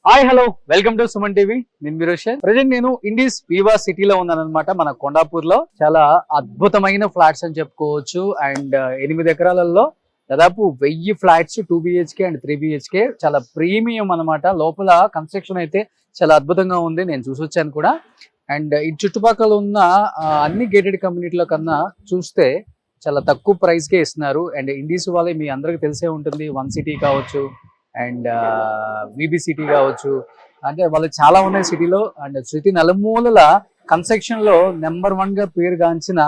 Hi hello welcome to Suman TV. నేను విరోషన్. Present నేను ఇండిస్ వివా సిటీలో ఉన్నాను అనమాట. మన కొండాపూర్ లో చాలా అద్భుతమైన ఫ్లాట్స్ అని చెప్పుకోవచ్చు. అండ్ 8 ఎకరాలలో దాదాపు 1000 ఫ్లాట్స్ 2 BHK అండ్ 3 BHK చాలా ప్రీమియం అనమాట. లోపల కన్స్ట్రక్షన్ అయితే చాలా అద్భుతంగా ఉంది, నేను చూసొచ్చాను కూడా. అండ్ ఈ చుట్టుపక్కల ఉన్న అన్ని గేటెడ్ కమ్యూనిటీల కన్నా చూస్తే చాలా తక్కువ ప్రైస్ కే ఇస్తున్నారు. అండ్ ఇండిస్ వాళ్ళే మీ అందరికి తెలిసే ఉంటుంది, వన్ సిటీ కావచ్చు అండ్ విబి సిటీ కావచ్చు, అంటే వాళ్ళు చాలా ఉన్నాయి సిటీలో. అండ్ సిటీ నలుమూలల కన్స్ట్రక్షన్ లో నెంబర్ 1 గా పేరు గాంచిన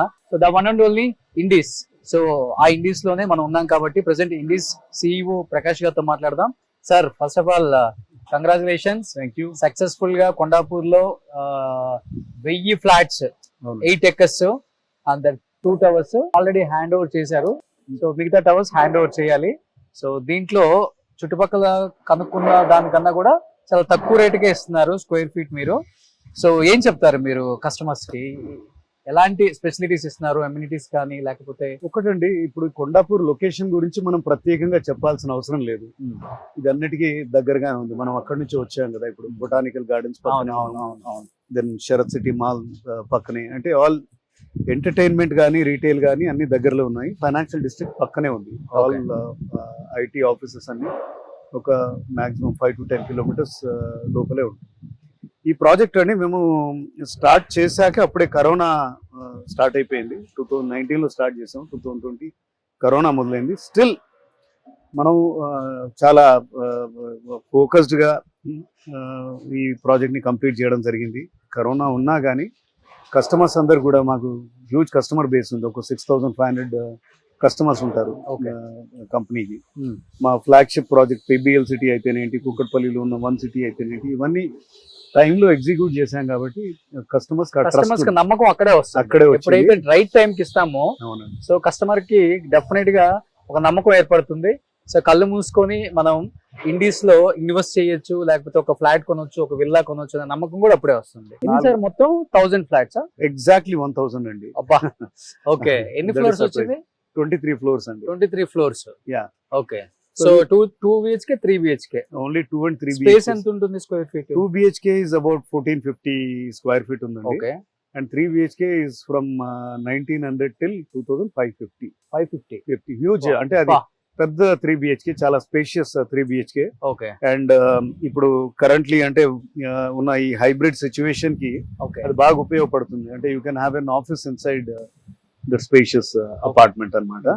the one and only Indis. So ఆ ఇండిస్ లోనే మనం ఉన్నాం కాబట్టి ప్రెసెంట్ ఇండిస్ CEO ప్రకాష్ గారితో మాట్లాడదాం. Sir, first of all congratulations. Thank you. Successful గా కొండాపూర్ లో 1000 flats 8 acres and 2 towers already hand over చేశారు. సో మిగతా టవర్స్ హ్యాండ్ ఓవర్ చేయాలి. సో దీంట్లో చుట్టుపక్కల కనుక్కున్న దానికన్నా కూడా చాలా తక్కువ రేటుకే ఇస్తున్నారు స్క్వేర్ ఫీట్ మీరు. సో ఏం చెప్తారు మీరు కస్టమర్స్ కి? ఎలాంటి ఫెసిలిటీస్ ఇస్తున్నారు, అమ్యూనిటీస్ కానీ లేకపోతే? ఒకటండి, ఇప్పుడు కొండాపూర్ లొకేషన్ గురించి మనం ప్రత్యేకంగా చెప్పాల్సిన అవసరం లేదు. ఇది అన్నిటికీ దగ్గరగానే ఉంది. మనం అక్కడి నుంచి వచ్చాం కదా. ఇప్పుడు botanical gardens then Sarath city mall పక్కనే, అంటే ఆల్ ఎంటర్టైన్మెంట్ కానీ రీటైల్ కానీ అన్ని దగ్గరలో ఉన్నాయి. ఫైనాన్షియల్ డిస్ట్రిక్ట్ పక్కనే ఉంది. ఆల్ IT ఆఫీసెస్ అన్ని ఒక మాక్సిమం 5 to 10 kilometers లోపలే ఉంది. ఈ ప్రాజెక్ట్ అని మేము స్టార్ట్ చేశాక అప్పుడే కరోనా స్టార్ట్ అయిపోయింది. 2019లో స్టార్ట్ చేసాం. 2020 కరోనా మొదలైంది. స్టిల్ మనం చాలా ఫోకస్డ్గా ఈ ప్రాజెక్ట్ని కంప్లీట్ చేయడం జరిగింది. కరోనా ఉన్నా కానీ కస్టమర్స్ అందరు కూడా, మాకు హ్యూజ్ కస్టమర్ బేస్ ఉంది. ఒక 6500 కస్టమర్స్ ఉంటారు కంపెనీకి. మా ఫ్లాగ్షిప్ ప్రాజెక్ట్ PBL సిటీ అయితేనేంటి, కుక్కట్పల్లిలో ఉన్న 1 సిటీ అయితేనేంటి, ఇవన్నీ టైంలో ఎగ్జిక్యూట్ చేశాం కాబట్టి కస్టమర్స్ నమ్మకం అక్కడే వస్తుంది. ఎప్పుడైతే రైట్ టైం కి ఇస్తామో సో కస్టమర్ కి డెఫినెట్ గా ఒక నమ్మకం ఏర్పడుతుంది. సో కళ్ళు మూసుకొని మనం ఇండిస్ లో ఇన్వెస్ట్ చేయొచ్చు, లేకపోతే ఒక ఫ్లాట్ కొనొచ్చు, ఒక విల్లా కొనొచ్చు అనే నమ్మకం కూడా అప్పుడే వస్తుంది. సార్ మొత్తం 1000 ఫ్లాట్స్? ఎగ్జాక్ట్లీ 1000 అండి. అబ్బా, ఓకే. ఎన్ని ఫ్లోర్స్ వచ్చింది? 23 floors అండి. 23 floors. Yeah, okay. So 2 BHK 3 BHK only 2 and 3 space ఎంత ఉంటుంది square feet? 2 BHK is about 1450 square feet ఉందండి. Okay. And 3 BHK is from 1900 till 2550. 550 huge. అంటే అది పెద్ద 3 BHK, చాలా స్పేషియస్ 3 BHK. ఓకే. అండ్ ఇప్పుడు కరెంట్లీ అంటే ఉన్న ఈ హైబ్రిడ్ సిచ్యువేషన్ కి అది బాగా ఉపయోగపడుతుంది. అంటే you can have an office inside the spacious apartment అన్నమాట.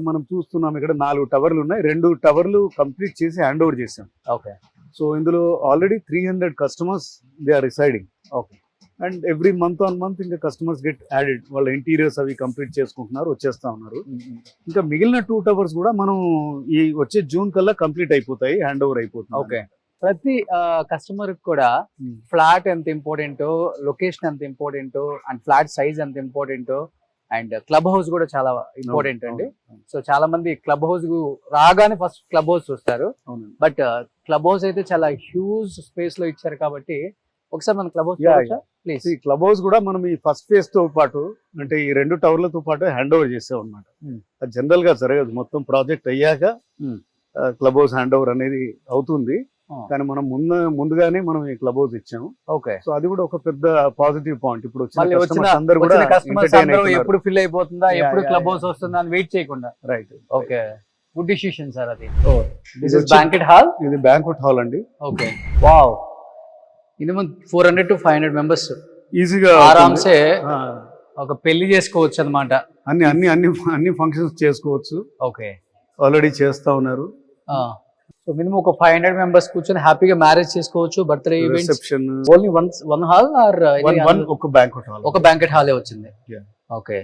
మనం చూస్తున్నాం ఇక్కడ 4 టవర్లు ఉన్నాయి. 2 టవర్లు కంప్లీట్ చేసి హ్యాండ్ ఓవర్ చేసాం. ఓకే. సో ఇందులో already 300 customers they are residing. Okay. And every month on month ఇంకా కస్టమర్స్ గెట్ యాడెడ్. వాళ్ళ ఇంటీరియర్స్ అవి కంప్లీట్ చేసుకుంటున్నారు, వచ్చేస్తా ఉన్నారు. ఇంకా మిగిలిన 2 టవర్స్ కూడా మనం ఈ వచ్చే జూన్ కల్లా కంప్లీట్ అయిపోతాయి, హ్యాండ్ ఓవర్ అయిపోతుంది. ఓకే. ప్రతి కస్టమర్ కూడా ఫ్లాట్ ఎంత ఇంపార్టెంటో, లొకేషన్ ఎంత ఇంపార్టెంటో, అండ్ ఫ్లాట్ సైజ్ ఎంత ఇంపార్టెంటో, అండ్ క్లబ్ హౌస్ కూడా చాలా ఇంపార్టెంట్ అండి. సో చాలా మంది క్లబ్ హౌస్ రాగానే ఫస్ట్ క్లబ్ హౌస్ చూస్తారు. బట్ క్లబ్ హౌస్ అయితే చాలా హ్యూజ్ స్పేస్ లో ఇచ్చారు కాబట్టి ఒకసారి మన క్లబ్ హౌస్ ప్లీజ్. ఈ క్లబ్ హౌస్ కూడా మనం ఈ ఫస్ట్ ఫేజ్ తో పాటు, అంటే ఈ 2 టవర్లతో పాటు హ్యాండ్ ఓవర్ చేసాం అనమాట. అది జనరల్ గా జరగదు. మొత్తం ప్రాజెక్ట్ అయ్యాక క్లబ్ హౌస్ హ్యాండ్ ఓవర్ అనేది అవుతుంది. కానీ మనం ముందుగానే మనం ఈ క్లబ్ హౌస్ ఇచ్చాము. ఓకే. సో అది కూడా ఒక పెద్ద పాజిటివ్ పాయింట్. ఇప్పుడు ఎప్పుడు ఫిల్ అయిపోతుందా, ఎప్పుడు క్లబ్ హౌస్ వస్తుందా అని వెయిట్ చేయకుండా. Right. Okay. Good decision sir. అది దిస్ ఇస్ బ్యాంకెట్ హాల్. ఇది బ్యాంక్వెట్ హాల్ అండి. Okay. Wow. Minimum 400 to 500 members ఈజీగా ఆరామ్సే ఒక పెళ్లి చేసుకోవచ్చు అన్నమాట. అన్ని ఫంక్షన్స్ చేసుకోవచ్చు. ఓకే. ఆల్రెడీ చేస్తా ఉన్నారు. సో మినిమం ఒక 500 మెంబర్స్ కూర్చొని హ్యాపీగా మ్యారేజ్ చేసుకోవచ్చు, birthday events. Reception only one hall or ఒక బ్యాంక్వెట్ హాల్? ఒక బ్యాంకెట్ హాలే వచ్చింది. ఓకే.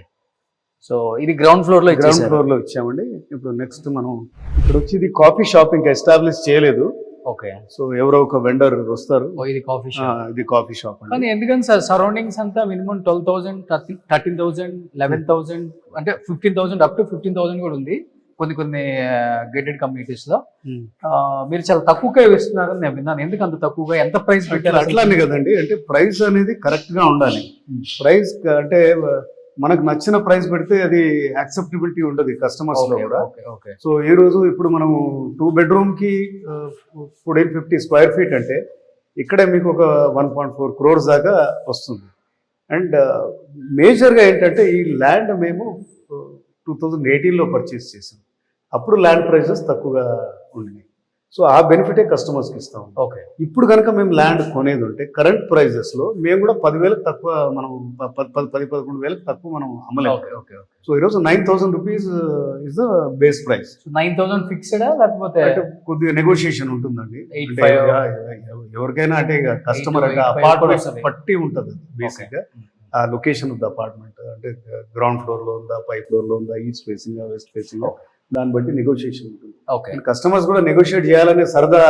సో ఇది గ్రౌండ్ ఫ్లోర్ లో ఇచ్చామండి. ఇప్పుడు నెక్స్ట్ మనం ఇక్కడ వచ్చి ఇది కాఫీ షాప్ ఇంకా ఎస్టాబ్లిష్ చేయలేదు. ఓకే. సో ఎవరో ఒక వెండర్ వస్తారు. ఇది కాఫీ షాప్. ఇది కాఫీ షాప్. కానీ ఎందుకని సార్ సరౌండింగ్స్ అంతా మినిమం 12,000, 13,000, 11,000 అంటే 15,000 అప్ టు 15,000 కూడా ఉంది కొన్ని గేటెడ్ కమ్యూనిటీస్ లో. మీరు చాలా తక్కువగా ఇస్తున్నారని నేను విన్నాను. ఎందుకు అంత తక్కువగా, ఎంత ప్రైస్ పెట్టారు? అట్లానే కదండి, అంటే ప్రైస్ అనేది కరెక్ట్ గా ఉండాలి. ప్రైస్ అంటే మనకు నచ్చిన ప్రైస్ పెడితే అది యాక్సెప్టబిలిటీ ఉండదు కస్టమర్స్ లో కూడా. ఓకే సో ఈ రోజు ఇప్పుడు మనము 2 bedroom కి 1450 స్క్వేర్ ఫీట్ అంటే ఇక్కడే మీకు ఒక 1.4 crores దాకా వస్తుంది. అండ్ మేజర్గా ఏంటంటే ఈ ల్యాండ్ మేము 2018లో పర్చేస్ చేసాం. అప్పుడు ల్యాండ్ ప్రైసెస్ తక్కువగా ఉండినాయి. సో ఆ బెనిఫిటే కస్టమర్స్కి ఇస్తాం. ఓకే. ఇప్పుడు కనుక మేము ల్యాండ్ కొనేది ఉంటే కరెంట్ ప్రైజెస్లో మేము కూడా 10,000 తక్కువ, మనం 10-11,000 తక్కువ మనం అమ్మలేము. ఓకే. సో ఈరోజు 9,000 rupees is the base price. 9,000 fixed లేకపోతే కొద్దిగా నెగోషియేషన్ ఉంటుందండి. 8,500 ఎవరికైనా అంటే కస్టమర్ అంటే 8,500 అపార్ట్మెంట్ పట్టి ఉంటుంది బేసిక్ గా. ఆ లొకేషన్ ఆఫ్ ద అపార్ట్మెంట్ అంటే గ్రౌండ్ ఫ్లోర్ లో ఉందా, పై ఫ్లోర్ లో ఉందా, ఈస్ట్ ఫేసింగ్ వెస్ట్ ఫేసింగ్, దాన్ని బట్టి నెగోషియేషన్ ఉంటుంది. ఓకే. కస్టమర్స్ కూడా నెగోషియేట్ చేయాలనే సరదా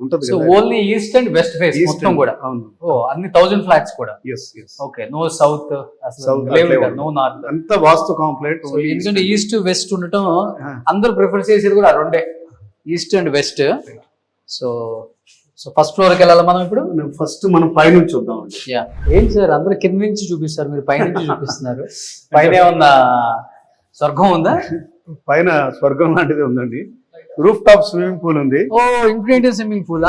ఉంటుంది. So only east and west face మొత్తం కూడా. అవును. ఓ అన్ని 1000 ఫ్లాట్స్ కూడా. Yes. Okay. No south, no north, అంత వాస్తు కాంప్లెక్స్. ఎందుకంటే ఈస్ట్ వెస్ట్ ఉండటం అందరూ ప్రిఫర్ చేసేది కూడా ఆ రెండే, east and west. So first ఫ్లోర్కి వెళ్ళాలి మనం ఇప్పుడు. ఫస్ట్ మనం పైనుంచి చూద్దాం. ఏంటి సార్ అందరూ కింద నుంచి చూపిస్తారు, మీరు పైనుంచి చూపిస్తున్నారు. పైన ఏమన్నా స్వర్గం ఉందా? పైన స్వర్గం లాంటిది ఉందండి. రూఫ్ టాప్ స్విమ్మింగ్ పూల్ ఉంది. ఓ ఇన్ఫినిటీ స్విమ్మింగ్ పూల్.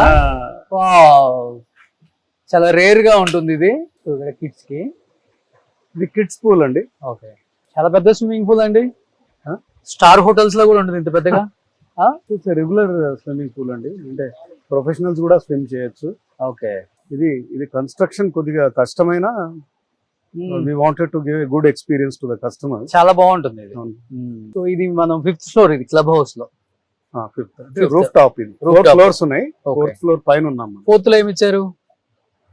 చాలా రేర్ గా ఉంటుంది ఇది కిడ్స్ కి. ఇది కిడ్స్ పూల్ అండి. ఓకే. చాలా పెద్ద స్విమ్మింగ్ పూల్ అండి. స్టార్ హోటల్స్ లో కూడా ఉంటుంది ఇంత పెద్దగా. రెగ్యులర్ స్విమ్మింగ్ పూల్ అండి, అంటే ప్రొఫెషనల్స్ కూడా స్విమ్ చేయొచ్చు. ఓకే. ఇది కన్స్ట్రక్షన్ కొద్దిగా కష్టమైన, we wanted to give a good experience to the customers. చాలా బాగుంటుంది ఇది. సో ఇది మనం 5th ఫ్లోర్, ఇది క్లబ్ హౌస్ లో. Fifth roof top. ఇది 4 floors ఉన్నాయి. 4th floor పైన ఉన్నాం. 4th లో ఏమి ఇచ్చారు?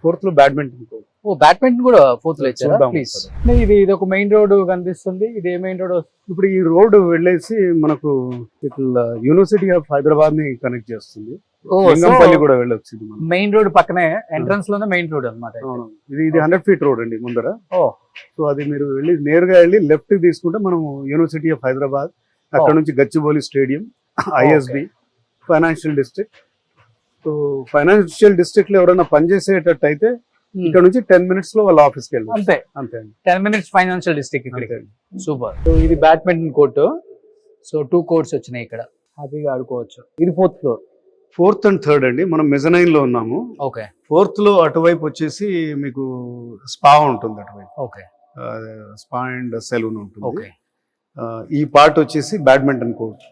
4th లో బ్యాడ్మింటన్ కోర్ట్. ఓ బ్యాడ్మింటన్ కూడా 4th లో ఇచ్చారా? చూద్దాం. ప్లీజ్. ఇది ఒక మెయిన్ రోడ్ కనిపిస్తుంది. ఇది ఏ మెయిన్ రోడ్? ఇప్పుడు ఈ రోడ్ వెళ్ళేసి మనకు ఇట్లా యూనివర్సిటీ ఆఫ్ హైదరాబాద్ ని కనెక్ట్ చేస్తుంది. లింగంపల్లి కూడా వెళ్ళొచ్చు. మెయిన్ రోడ్ పక్కనే ఎంట్రన్స్ లోనే మెయిన్ రోడ్ అన్నమాట. ఇది 100 feet రోడ్ అండి ముందర. సో అది మీరు వెళ్ళి నేరుగా వెళ్ళి లెఫ్ట్ తీసుకుంటే మనం యూనివర్సిటీ ఆఫ్ హైదరాబాద్, అక్కడ నుంచి Gachibowli stadium, ISB, financial district. So financial district లో ఎవరైనా పనిచేసేటట్టు అయితే ఇక్కడ నుంచి 10 minutes లో వాళ్ళ ఆఫీస్కి వెళ్ళి. అంతే అంతే 10 minutes ఫైనాన్షియల్ డిస్ట్రిక్ట్ ఇక్కడ. సూపర్. సో ఇది బ్యాడ్మింటన్ కోర్టు. సో 2 courts వచ్చినాయి ఇక్కడ, హ్యాపీగా ఆడుకోవచ్చు. ఇది 4th floor. 4th and 3rd అండి. మనం మెజనైన్ లో ఉన్నాము. ఓకే. 4th లో అటువైపు వచ్చేసి మీకు స్పా ఉంటుంది. అటువైపు ఓకే. స్పా అండ్ సెలూన్ ఉంటుంది. ఓకే. ఈ పార్ట్ వచ్చేసి బ్యాడ్మింటన్ కోర్ట్.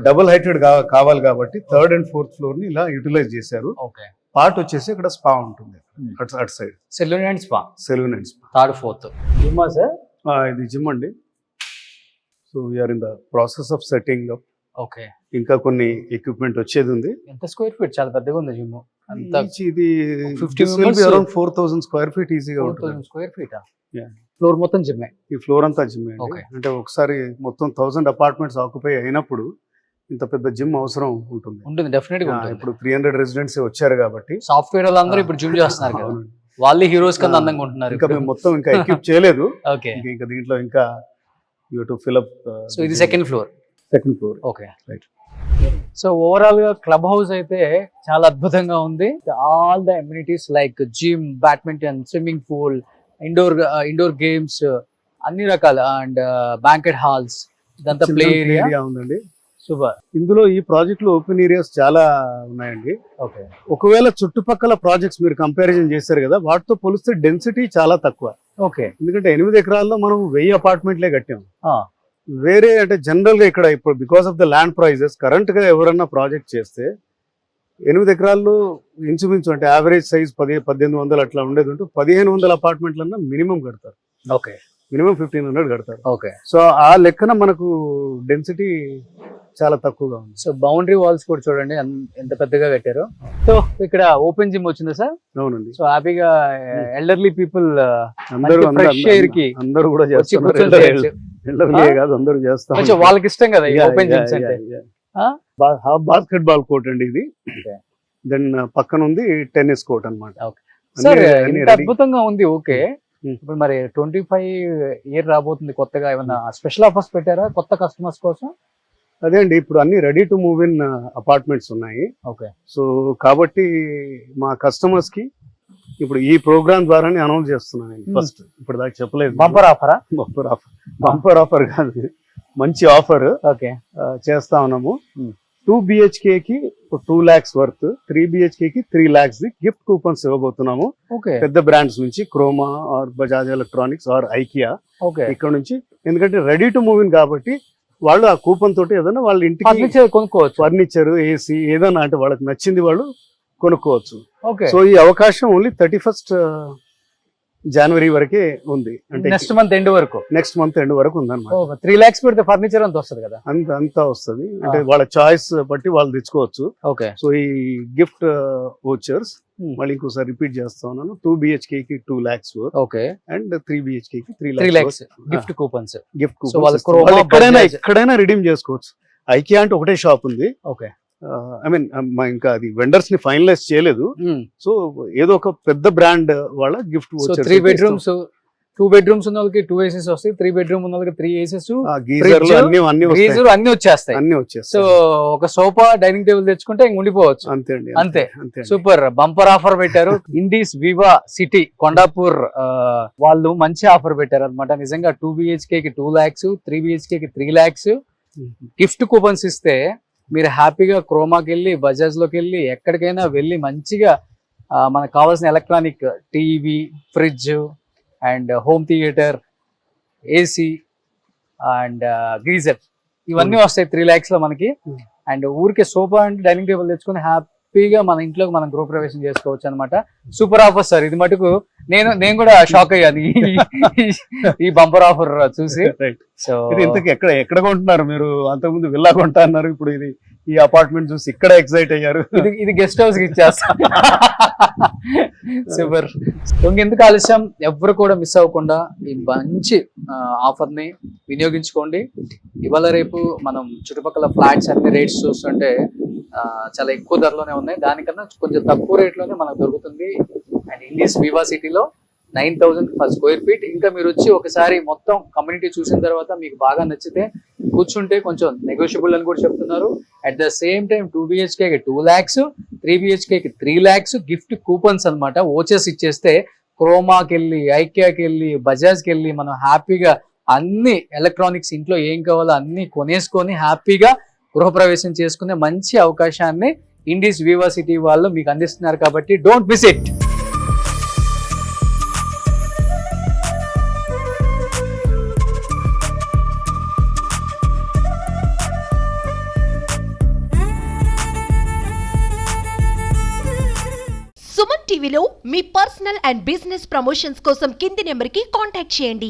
డబుల్ హైటెడ్ కావాలి కాబట్టి 3rd and 4th floor ని ఇలా యూటిలైజ్ చేశారు. ఓకే. పార్ట్ వచ్చేసి ఇక్కడ స్పా ఉంటుంది అటు side. Salon and spa. Salon and spa. 3rd, 4th. Gym sir? ఇది జిమ్ అండి. So we are in the process of setting up. Okay. ఇంకా కొన్ని ఎక్విప్మెంట్ వచ్చేది ఉంది. ఎంత స్క్వేర్ ఫీట్? చాలా పెద్దగా ఉంది జిమ్. అంత ఇది 4,000 square feet ఈజీగా ఉంటుంది. 4,000 square feet. ఫ్లోర్ మొత్తం జిమ్మే. ఈ ఫ్లోర్ అంతా జిమ్. అంటే ఒకసారి మొత్తం 1000 అపార్ట్మెంట్స్ ఆక్యుపై అయినప్పుడు ఇంత పెద్ద జిమ్ అవసరం ఉంటుంది. డెఫినెట్ గా. ఇప్పుడు 300 రెసిడెంట్స్ వచ్చారు కాబట్టి సాఫ్ట్వేర్ వాళ్ళందరూ ఇప్పుడు జిమ్ చేస్తున్నారు కదా, వాళ్ళే హీరోస్ కింద అందంగా ఉంటున్నారు. ఇంకా మేము మొత్తం ఇంకా ఎక్విప్ చేయలేదు. ఓకే. ఇంకా దీంట్లో ఇంకా you to fill up. So ఇది 2nd floor. Okay. Right. So overall గా క్లబ్ హౌస్ అయితే చాలా అద్భుతంగా ఉంది. All the amenities like gym, badminton, swimming pool, indoor games, అన్ని రకాల, అండ్ బ్యాంకెట్ హాల్స్, ఇదంతా ప్లే ఏరియా ఉందండి. సూపర్. ఇందులో ఈ ప్రాజెక్ట్ లో ఓపెన్ ఏరియాస్ చాలా ఉన్నాయండి. ఓకే. ఒకవేళ చుట్టుపక్కల ప్రాజెక్ట్స్ మీరు కంపారిజన్ చేశారు కదా, వాటితో పోలిస్తే డెన్సిటీ చాలా తక్కువ. ఓకే. ఎందుకంటే 8 ఎకరాల్లో మనం 1000 అపార్ట్మెంట్లే కట్టాం. వేరే అంటే జనరల్ గా ఇక్కడ ఇప్పుడు because of the land prices current గా ఎవరన్నా ప్రాజెక్ట్ చేస్తే 8 ఎకరాల్లో ఇంచుమించు అంటే యావరేజ్ సైజ్ 1800 అట్లా ఉండేది ఉంటూ 1500 అపార్ట్మెంట్లన్నా మినిమం కడతారు. ఓకే. మినిమం 1500 కడతారు. ఓకే. సో ఆ లెక్కన మనకు డెన్సిటీ చాలా తక్కువగా ఉంది. సో బౌండరీ వాల్స్ కూడా చూడండి ఎంత పెద్దగా కట్టారు. సో ఇక్కడ ఓపెన్ జిమ్ వచ్చిందా సార్? అవునండి. సో హ్యాపీగా ఎల్డర్లీ పీపుల్ అందరూ ఫ్రెష్ ఎయిర్ కి అందరూ కూడా చేస్తున్నారు. కాదు అందరూ చేస్తారు, వాళ్ళకి ఇష్టం కదా ఓపెన్ జిమ్స్ అంటే. బాస్కెట్ బాల్ కోర్ట్ అండి ఇది. దెన్ పక్కన ఉంది టెన్నిస్ కోర్ట్ అన్నమాట. సార్ ఇంత అద్భుతంగా ఉంది. ఓకే. ఇప్పుడు మరి 25 ఇయర్ రాబోతుంది కొత్తగా, ఏమన్నా స్పెషల్ ఆఫర్స్ పెట్టారా కొత్త కస్టమర్స్ కోసం? అదే అండి, ఇప్పుడు అన్ని ready to move in apartments ఉన్నాయి. ఓకే. సో కాబట్టి మా కస్టమర్స్ కి ఇప్పుడు ఈ ప్రోగ్రామ్ ద్వారానే అనౌన్స్ చేస్తున్నాను నేను ఫస్ట్. ఇప్పుడు దాకా చెప్పలేదు. బంపర్ ఆఫరా? బంపర్ ఆఫర్ కాదు, మంచి ఆఫర్ ఓకే చేస్తా ఉన్నాము. 2 BHK కి 2 lakhs వర్త్, 3 BHK కి 3 lakhs గిఫ్ట్ కూపన్స్ ఇవ్వబోతున్నాము. ఓకే పెద్ద బ్రాండ్స్ నుంచి Croma or Bajaj electronics or IKEA okay ఇక్కడ నుంచి. ఎందుకంటే రెడీ టు మూవ్ ఇన్ కాబట్టి వాళ్ళు ఆ కూపన్ తోటి ఏదైనా వాళ్ళ ఇంటికి ఫర్నిచర్ కొనుక్కోవచ్చు. ఫర్నిచర్, ఏసీ ఏదైనా అంటే వాళ్ళకి నచ్చింది వాళ్ళు కొనుక్కోవచ్చు. ఓకే సో ఈ అవకాశం ఓన్లీ 31st జనవరి వరకే ఉంది. అంటే నెక్స్ట్ మంత్ ఎండ్ వరకు, నెక్స్ట్ మంత్ ఎండ్ వరకు ఉందన్నమాట. 3 lakhs పెడితే ఫర్నిచర్ అంత వస్తుంది కదా? అంతా వస్తుంది. అంటే వాళ్ళ చాయిస్ బట్టి వాళ్ళు తెచ్చుకోవచ్చు. ఓకే సో ఈ గిఫ్ట్ వోచర్స్ మళ్ళీ ఇంకోసారి రిపీట్ చేస్తా ఉన్నాను. 2 BHK కి 2 lakhs ఓకే అండ్ 3 BHK కి 3 3 lakhs lakhs gift coupons. Gift So వాళ్ళ కూపన్స్ Croma, ఎక్కడైనా Bajaj. ఎక్కడైనా రిడీమ్ చేసుకోవచ్చు. ఐకియా అంటే ఒకటే షాప్ ఉంది. ఓకే ఐ మీన్ ఇంకా అది వెండర్స్ ని ఫైనలైజ్ చేయలేదు. సో ఏదో ఒక పెద్ద బ్రాండ్ వాళ్ళ గిఫ్ట్ సో 3 bedrooms, 2 bedrooms ఉన్న వాళ్ళకి 2 ACs వస్తాయి, 3 bedroom ఉన్న వాళ్ళకి 3 ACs, గీజర్లు అన్ని గీజర్ అన్ని వచ్చేస్తాయి. సో వచ్చేస్తాయి. ఒక సోఫా, డైనింగ్ టేబుల్ తెచ్చుకుంటే ఇంక ఉండిపోవచ్చు. అంతే అండి, అంతే. అంతే. సూపర్ బంపర్ ఆఫర్ పెట్టారు. ఇండీస్ వివా సిటీ కొండాపూర్ వాళ్ళు మంచి ఆఫర్ పెట్టారు అనమాట. నిజంగా 2 BHK కి 2 lakhs, 3 BHK కి 3 lakhs గిఫ్ట్ కూపన్స్ ఇస్తే మీరు హ్యాపీగా క్రోమాకి వెళ్ళి, బజాజ్ లోకి వెళ్ళి, ఎక్కడికైనా వెళ్ళి మంచిగా మనకు కావాల్సిన electronic TV, fridge and home theatre, AC and geyser ఇవన్నీ వస్తాయి 3 lakhs లో మనకి. అండ్ ఊరికే సోఫా అండ్ డైనింగ్ టేబుల్ తెచ్చుకొని హ్యాపీగా మన ఇంట్లోకి మనం గృహప్రవేశం చేసుకోవచ్చు అనమాట. Super offer sir. ఇది మటుకు నేను కూడా షాక్ అయ్యాను ఈ బంపర్ ఆఫర్ చూసి. సో ఇది ఇంతకు ఎక్కడ కొంటున్నారు మీరు? అంతకుముందు విల్లా కొంటా అన్నారు, ఇప్పుడు ఇది ఈ అపార్ట్మెంట్ చూసి ఇక్కడ ఎక్సైట్ అయ్యారు. ఇది గెస్ట్ హౌస్ కి ఇచ్చేస్తా. సూపర్. ఇంకెందుకు ఆలస్యం, ఎవరు కూడా మిస్ అవ్వకుండా ఈ మంచి ఆఫర్ ని వినియోగించుకోండి. ఇవాళ రేపు మనం చుట్టుపక్కల ఫ్లాట్స్ అన్ని రేట్స్ చూస్తుంటే చాలా ఎక్కువ ధరలోనే ఉన్నాయి. దానికన్నా కొంచెం తక్కువ రేట్లోనే మనకు దొరుకుతుంది. అండ్ ఇండీస్ వివా సిటీలో 9,000 per square feet. ఇంకా మీరు వచ్చి ఒకసారి మొత్తం కమ్యూనిటీ చూసిన తర్వాత మీకు బాగా నచ్చితే కూర్చుంటే కొంచెం నెగోషియబుల్ అని కూడా చెప్తున్నారు. At the same time 2 BHK కి 2 lakhs, 3 BHK కి 3 lakhs గిఫ్ట్ కూపన్స్ అనమాట. ఓచెస్ ఇచ్చేస్తే క్రోమాకి వెళ్ళి, ఐకియాకి వెళ్ళి, బజాజ్కి వెళ్ళి మనం హ్యాపీగా అన్ని ఎలక్ట్రానిక్స్ ఇంట్లో ఏం కావాలో అన్ని కొనేసుకొని హ్యాపీగా గృహప్రవేశం చేసుకునే మంచి అవకాశాన్ని ఇండీస్ వివా సిటీ వాళ్ళు మీకు అందిస్తున్నారు. కాబట్టి డోంట్ మిస్ ఇట్. సుమన్ టీవీలో మీ పర్సనల్ అండ్ బిజినెస్ ప్రమోషన్స్ కోసం కింది నెంబర్కి కాంటాక్ట్ చేయండి.